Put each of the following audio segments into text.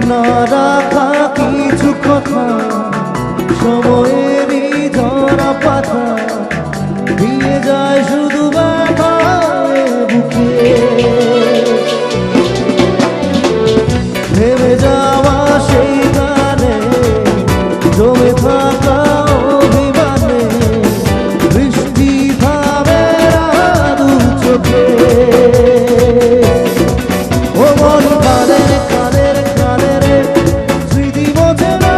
না রাখা কিছু কথা সময়েরই ধরা পাতা দিয়ে যায় শুধু ব্যথায় বুকে ভেবে যাওয়া সেই গানে জমে থাকা অভিমানে বৃষ্টি থামে না দু চোখে ও মন কাঁদের কাঁদের কাঁদের স্মৃতি বোঝে না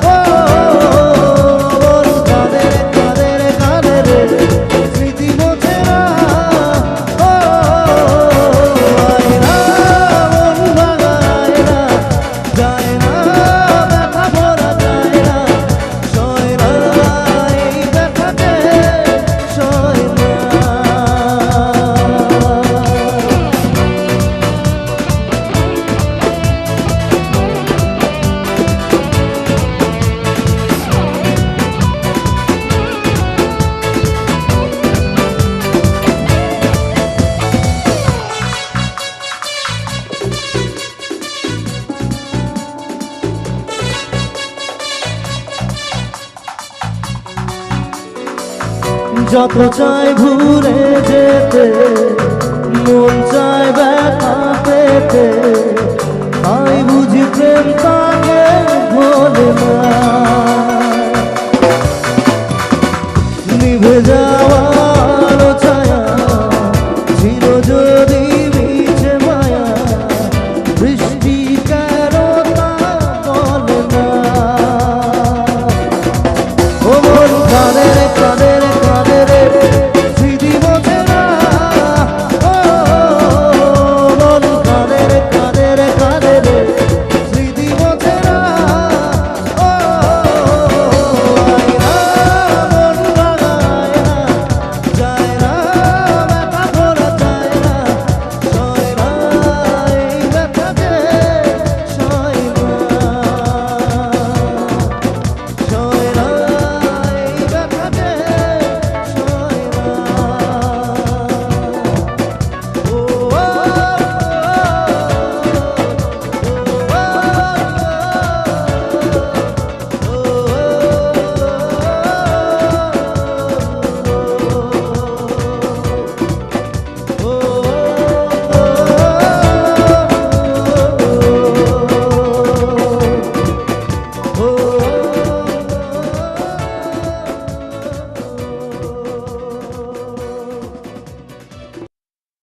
ও মন কাঁদের কাঁদের কাঁদের স্মৃতি বোঝে না ও আয়না মন ভাঙায় না যায় না ব্যথা ভরা যায় না সয় না এই ব্যথাতে সয় না যত চাই ঘুরে যেতে